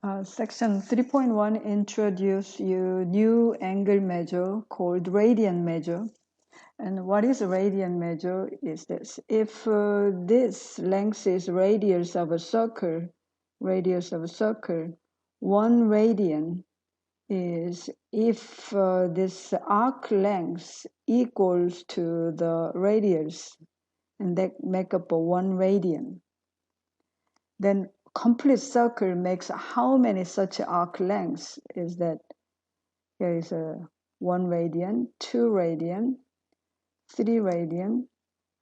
Section 3.1 introduce you new angle measure called radian measure. And what is a radian measure is this. If this length is radius of a circle, 1 radian is if this arc length equals to the radius, and that make up a 1 radian. Then complete circle makes how many such arc lengths is that? Here is a 1 radian, 2 radian, 3 radian,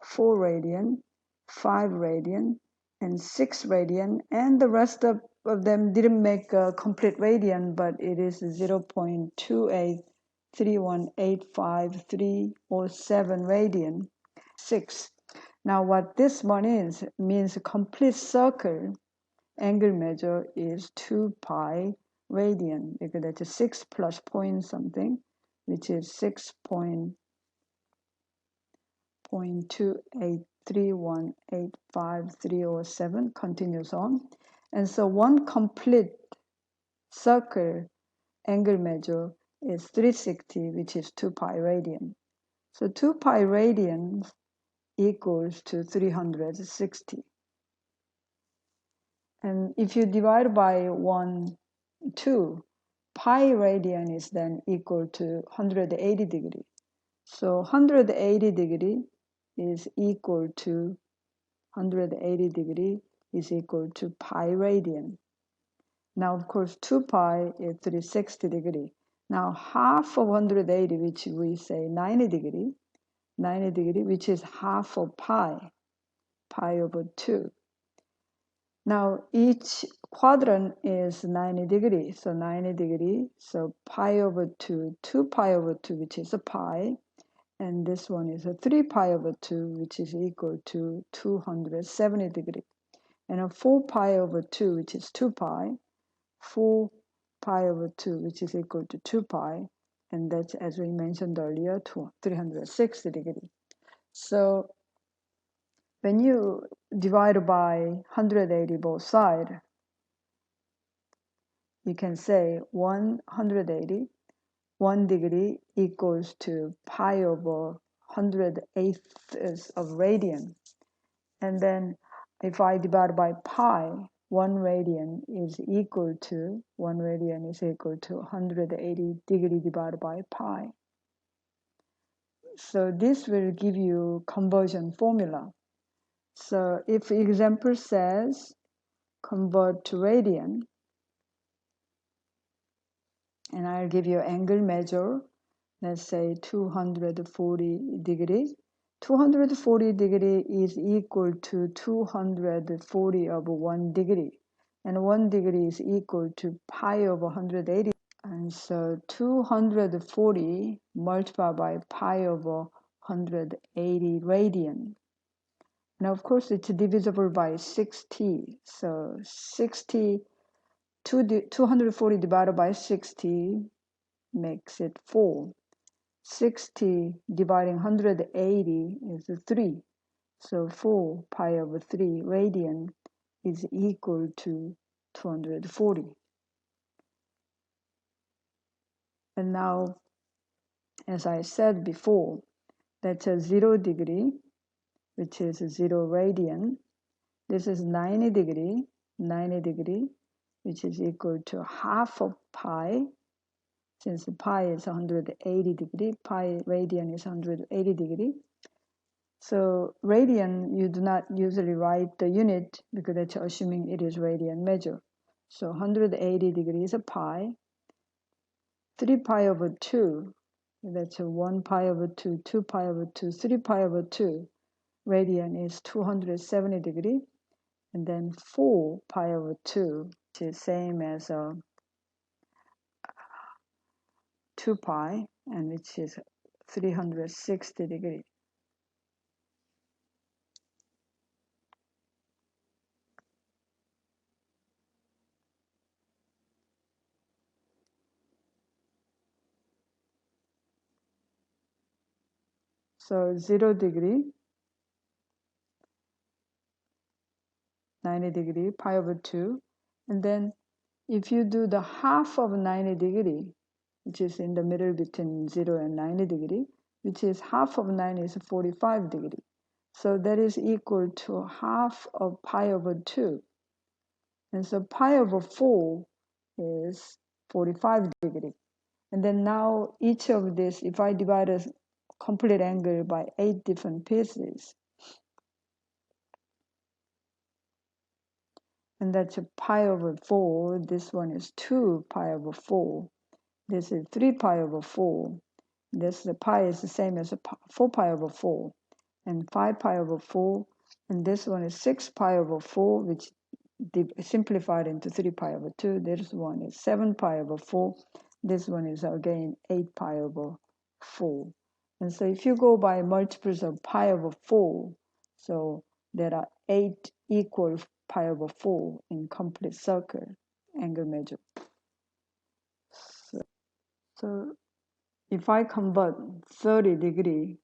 4 radian, 5 radian, and 6 radian, and the rest of them didn't make a complete radian, but it is 0.2831853 or 7 radian, 6. Now what this one is, means a complete circle angle measure is 2 pi radian, because that's 6 plus point something, which is 6.283185307, continues on. And so one complete circle angle measure is 360, which is 2 pi radian. So 2 pi radians equals to 360. And if you divide by 1, 2, pi radian is then equal to 180 degree. So 180 degree is equal to 180 degree is equal to pi radian. Now, of course, 2 pi is 360 degree. Now, half of 180, which we say 90 degree, which is half of pi over 2. Now, each quadrant is 90 degrees, so 90 degrees, so pi over 2, 2 pi over 2, which is a pi, and this one is a 3 pi over 2, which is equal to 270 degrees, and a 4 pi over 2, which is 2 pi, 4 pi over 2, which is equal to 2 pi, and that's, as we mentioned earlier, 360 degrees. So when you divide by 180 both sides, you can say 180, 1 degree equals to pi over 108th of radian. And then if I divide by pi, 1 radian is equal to 180 degree divided by pi. So this will give you conversion formula. So if example says convert to radian, and I'll give you angle measure, let's say 240 degree. 240 degree is equal to 240 over 1 degree. And 1 degree is equal to pi over 180. And so 240 multiplied by pi over 180 radian. Now, of course, it's divisible by 60. So 240 divided by 60 makes it 4. 60 dividing 180 is 3. So 4 pi over 3 radian is equal to 240. And now, as I said before, that's a 0 degree, which is 0 radian. This is 90 degree, which is equal to half of pi. Since pi is 180 degree, pi radian is 180 degree. So radian, you do not usually write the unit because that's assuming it is radian measure. So 180 degrees is a pi. 3 pi over 2, that's a 1 pi over 2, 2 pi over 2, 3 pi over 2. Radian is 270 degree. And then 4 pi over 2, which is same as 2 pi, and which is 360 degree. So 0 degree, 90 degree, pi over 2, and then if you do the half of 90 degree, which is in the middle between 0 and 90 degree, which is half of 90 is 45 degree. So that is equal to half of pi over 2. And so pi over 4 is 45 degree. And then now each of this, if I divide a complete angle by 8 different pieces, and that's a pi over 4. This one is 2 pi over 4. This is 3 pi over 4. This the pi is the same as 4 pi over 4. And 5 pi over 4. And this one is 6 pi over 4, which simplified into 3 pi over 2. This one is 7 pi over 4. This one is again 8 pi over 4. And so if you go by multiples of pi over 4, so there are 8 equal pi over 4 in complete circle angle measure. So if I convert 30 degree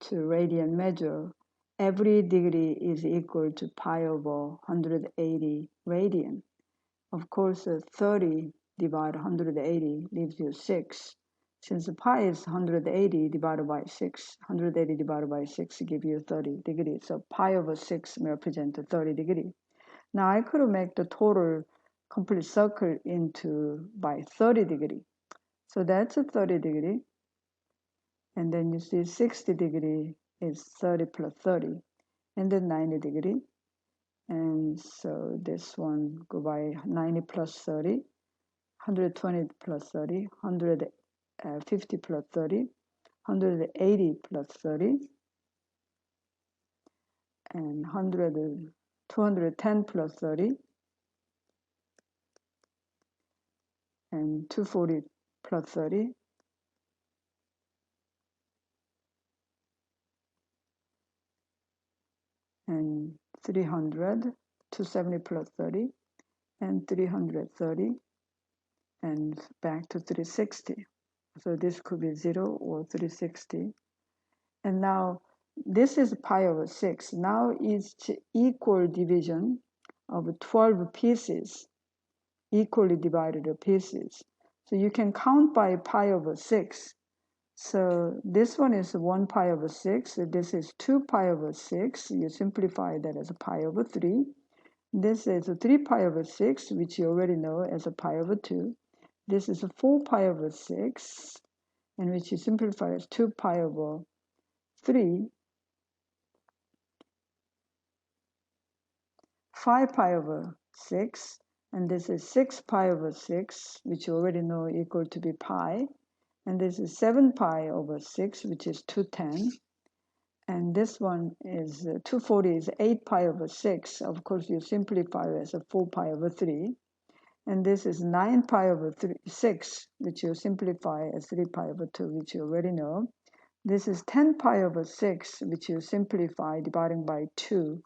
to radian measure, every degree is equal to pi over 180 radian. Of course, 30 divided 180 leaves you 6. Since pi is 180 divided by 6, 180 divided by 6 gives you 30 degrees. So pi over 6 represents 30 degrees. Now I could make the total complete circle into by 30 degrees. So that's a 30 degree. And then you see 60 degree is 30 plus 30. And then 90 degree. And so this one go by 90 plus 30, 120 plus 30, 150 plus 30, 180 plus 30, and 210 plus 30, and 240 plus 30, and 300, 270 plus 30, and 330, and back to 360. So this could be 0 or 360. And now this is pi over 6. Now it's equal division of 12 pieces, equally divided pieces. So you can count by pi over 6. So this one is 1 pi over 6. This is 2 pi over 6. You simplify that as a pi over 3. This is a 3 pi over 6, which you already know as a pi over 2. This is a 4 pi over 6, and which you simplify as 2 pi over 3. 5 pi over 6, and this is 6 pi over 6, which you already know equal to be pi. And this is 7 pi over 6, which is 210. And this one is 240 is 8 pi over 6. Of course, you simplify as a 4 pi over 3. And this is 9 pi over 6, which you simplify as 3 pi over 2, which you already know. This is 10 pi over 6, which you simplify dividing by 2,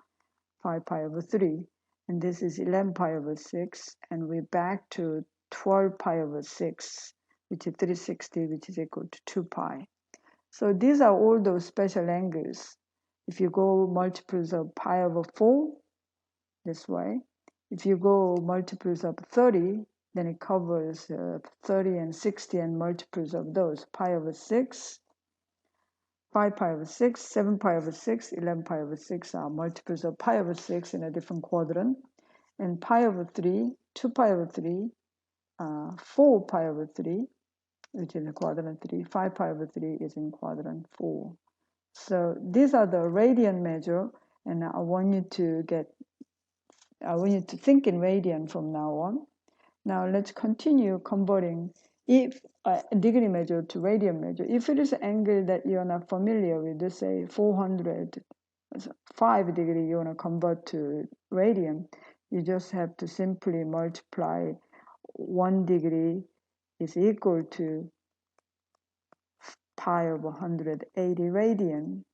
5 pi over 3. And this is 11 pi over 6. And we're back to 12 pi over 6, which is 360, which is equal to 2 pi. So these are all those special angles. If you go multiples of pi over 4, this way. If you go multiples of 30, then it covers 30 and 60 and multiples of those. Pi over 6, 5 pi over 6, 7 pi over 6, 11 pi over 6 are multiples of pi over 6 in a different quadrant. And pi over 3, 2 pi over 3, 4 pi over 3, which is in quadrant 3, 5 pi over 3 is in quadrant 4. So these are the radian measure, and I want you to think in radian from now on. Now let's continue converting if degree measure to radian measure. If it is an angle that you're not familiar with, let's say 405 degree, you want to convert to radian, you just have to simply multiply 1 degree is equal to pi over 180 radian.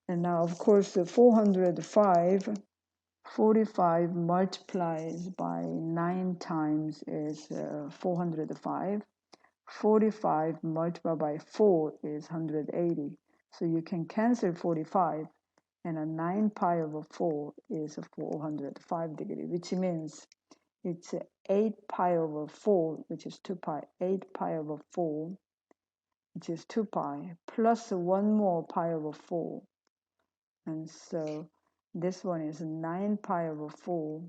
And now, of course, the 45 multiplies by 9 times is 405. 45 multiplied by 4 is 180. So you can cancel 45, and a 9 pi over 4 is 405 degree, which means it's 8 pi over 4, which is 2 pi, 8 pi over 4, which is 2 pi, plus 1 more pi over 4. And so this one is 9 pi over 4,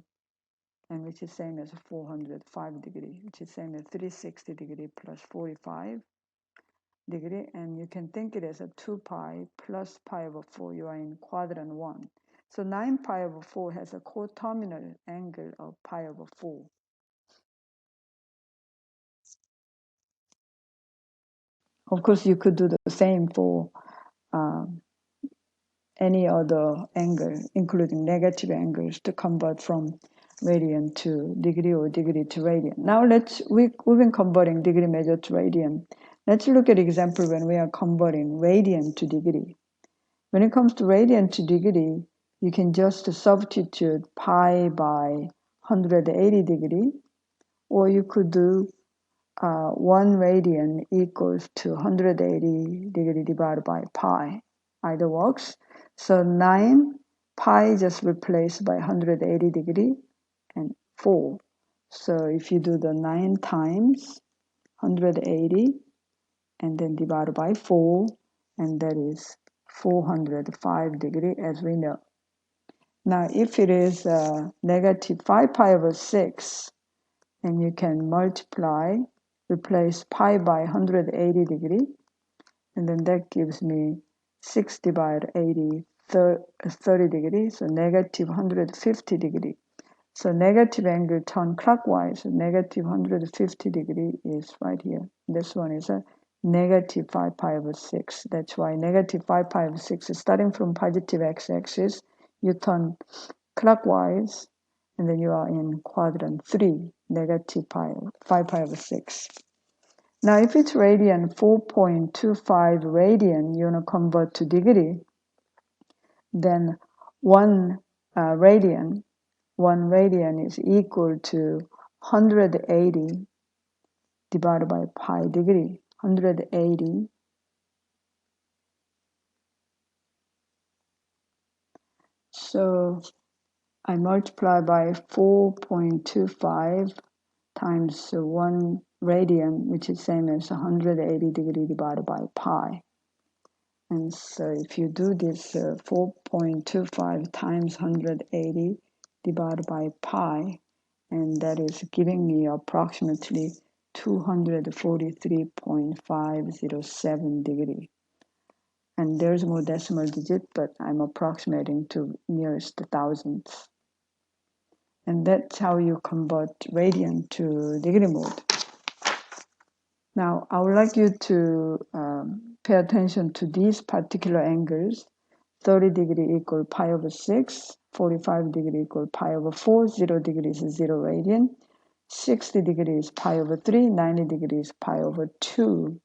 and which is same as 405 degree, which is same as 360 degree plus 45 degree. And you can think it as a 2 pi plus pi over 4. You are in quadrant 1. So 9 pi over 4 has a coterminal angle of pi over 4. Of course, you could do the same for any other angle, including negative angles, to convert from radian to degree or degree to radian. Now we've been converting degree measure to radian. Let's look at example when we are converting radian to degree. When it comes to radian to degree, you can just substitute pi by 180 degree, or you could do 1 radian equals to 180 degree divided by pi. Either works. So 9 pi just replaced by 180 degree and 4. So if you do the 9 times 180 and then divided by 4, and that is 405 degree as we know. Now if it is negative 5 pi over 6, and you can multiply, replace pi by 180 degree, and then that gives me 6 divided 80, 30 degrees, so negative 150 degree. So negative angle turn clockwise, so negative 150 degree is right here. This one is a negative 5 pi over 6. That's why negative 5 pi over 6 is starting from positive x-axis. You turn clockwise, and then you are in quadrant 3, negative 5 pi over 6. Now, if it's radian, 4.25 radian, you want to convert to degree, then 1 radian is equal to 180 divided by pi degree. 180. So I multiply by 4.25 times 1 radian, which is same as 180 degree divided by pi. And so if you do this 4.25 times 180 divided by pi, and that is giving me approximately 243.507 degree. And there's more decimal digit, but I'm approximating to nearest thousands. And that's how you convert radian to degree mode. Now, I would like you to pay attention to these particular angles. 30 degree equal pi over 6, 45 degree equal pi over 4, 0 degrees is 0 radian, 60 degrees pi over 3, 90 degrees pi over 2.